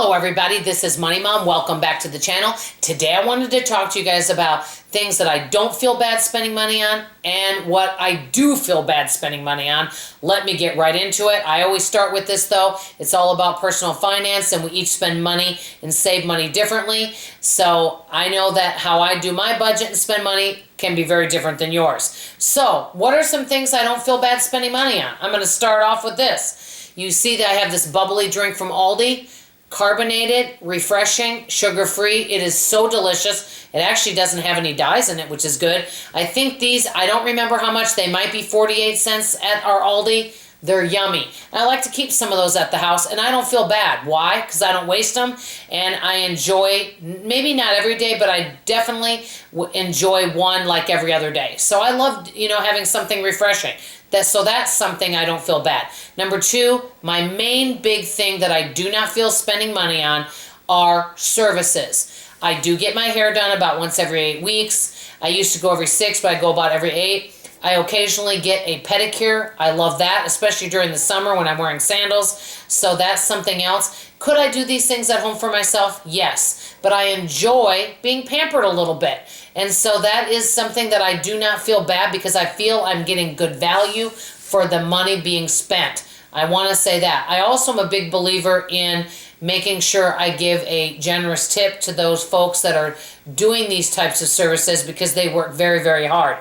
Hello everybody, this is Money Mom. Welcome back to the channel. Today I wanted to talk to you guys about things that I don't feel bad spending money on and what I do feel bad spending money on. Let me get right into it. I always start with this though. It's all about personal finance and we each spend money and save money differently. So I know that how I do my budget and spend money can be very different than yours. So what are some things I don't feel bad spending money on? I'm going to start off with this. You see that I have this bubbly drink from Aldi. Carbonated, refreshing, sugar-free. It is so delicious. It actually doesn't have any dyes in it, which is good. I think these, I don't remember how much, they might be 48 cents at our Aldi. They're yummy. I like to keep some of those at the house, and I don't feel bad. Why? Because I don't waste them, and I enjoy, maybe not every day, but I definitely enjoy one like every other day. So I love, having something refreshing. So that's something I don't feel bad. Number two, my main big thing that I do not feel spending money on are services. I do get my hair done about once every 8 weeks. I used to go every 6, but I go about every 8. I occasionally get a pedicure. I love that, especially during the summer when I'm wearing sandals. So that's something else. Could I do these things at home for myself? Yes. But I enjoy being pampered a little bit. And so that is something that I do not feel bad because I feel I'm getting good value for the money being spent. I want to say that. I also am a big believer in making sure I give a generous tip to those folks that are doing these types of services because they work very, very hard.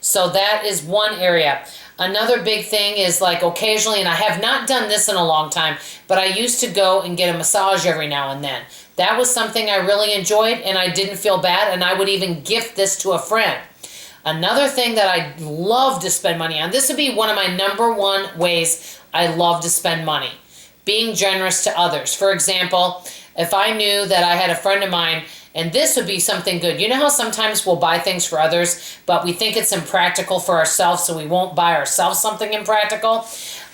So that is one area. Another big thing is like occasionally, and I have not done this in a long time, but I used to go and get a massage every now and then. That was something I really enjoyed and I didn't feel bad, and I would even gift this to a friend. Another thing that I love to spend money on, this would be one of my number one ways I love to spend money, being generous to others. For example, if I knew that I had a friend of mine, and this would be something good. You know how sometimes we'll buy things for others, but we think it's impractical for ourselves, so we won't buy ourselves something impractical?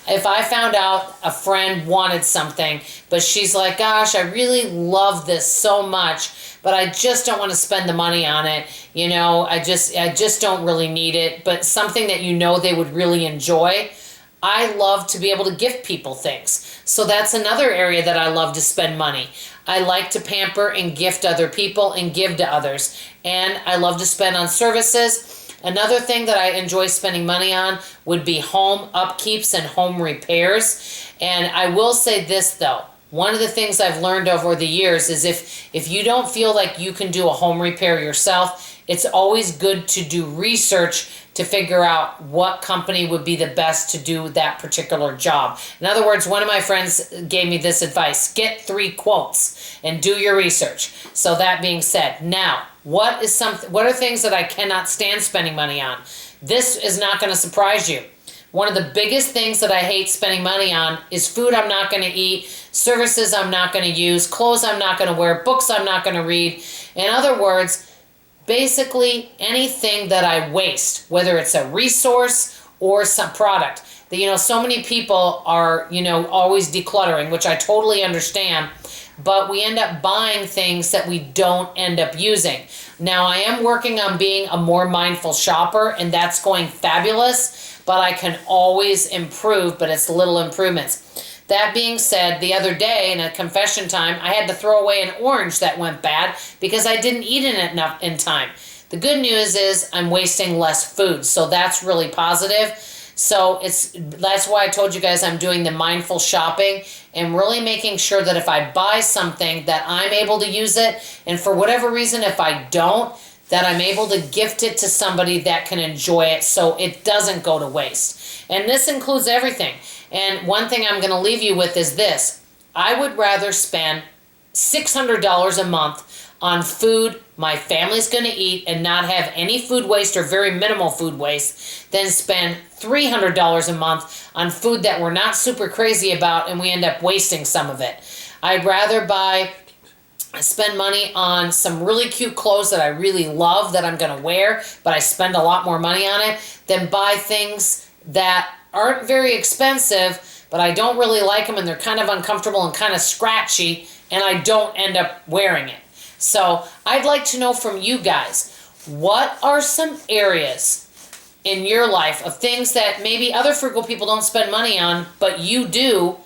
If I found out a friend wanted something, but she's like, gosh, I really love this so much, but I just don't want to spend the money on it. I just don't really need it, but something that they would really enjoy. I love to be able to gift people things. So that's another area that I love to spend money. I like to pamper and gift other people and give to others. And I love to spend on services. Another thing that I enjoy spending money on would be home upkeeps and home repairs. And I will say this though. One of the things I've learned over the years is if you don't feel like you can do a home repair yourself, it's always good to do research to figure out what company would be the best to do that particular job. In other words, one of my friends gave me this advice: get 3 quotes and do your research. So that being said, now, what are things that I cannot stand spending money on? This is not going to surprise you. One of the biggest things that I hate spending money on is food I'm not going to eat, services I'm not going to use, clothes I'm not going to wear, books I'm not going to read. In other words, basically anything that I waste, whether it's a resource or some product. So many people are, always decluttering, which I totally understand, but we end up buying things that we don't end up using. Now, I am working on being a more mindful shopper, and that's going fabulous, but I can always improve, but it's little improvements. That being said, the other day in a confession time, I had to throw away an orange that went bad because I didn't eat it enough in time. The good news is I'm wasting less food, so that's really positive. So that's why I told you guys I'm doing the mindful shopping and really making sure that if I buy something that I'm able to use it, and for whatever reason if I don't, that I'm able to gift it to somebody that can enjoy it so it doesn't go to waste. And this includes everything. And one thing I'm going to leave you with is this. I would rather spend $600 a month on food my family's going to eat and not have any food waste or very minimal food waste than spend $300 a month on food that we're not super crazy about and we end up wasting some of it. I'd rather spend money on some really cute clothes that I really love that I'm going to wear, but I spend a lot more money on it than buy things that aren't very expensive, but I don't really like them and they're kind of uncomfortable and kind of scratchy and I don't end up wearing it. So I'd like to know from you guys, what are some areas in your life of things that maybe other frugal people don't spend money on, but you do,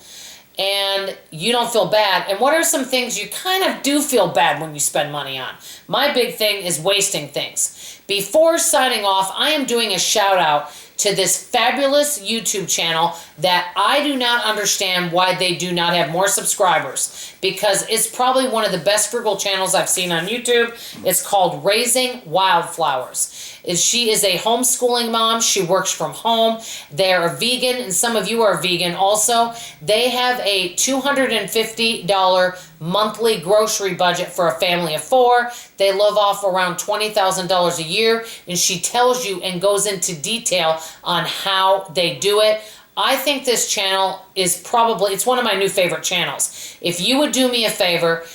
and you don't feel bad? And what are some things you kind of do feel bad when you spend money on? My big thing is wasting things. Before signing off, I am doing a shout out to this fabulous YouTube channel that I do not understand why they do not have more subscribers, because it's probably one of the best frugal channels I've seen on YouTube. It's called Raising Wildflowers. She is a homeschooling mom. She works from home. They're a vegan, and some of you are vegan also. They have a $250 monthly grocery budget for a family of 4. They live off around $20,000 a year, and she tells you and goes into detail on how they do it. I think this channel is probably, it's one of my new favorite channels. If you would do me a favor,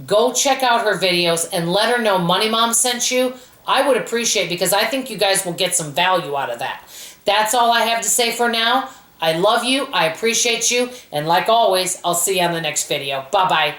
go check out her videos and let her know Money Mom sent you. I would appreciate it, because I think you guys will get some value out of that. That's all I have to say for now. I love you. I appreciate you. And like always, I'll see you on the next video. Bye-bye.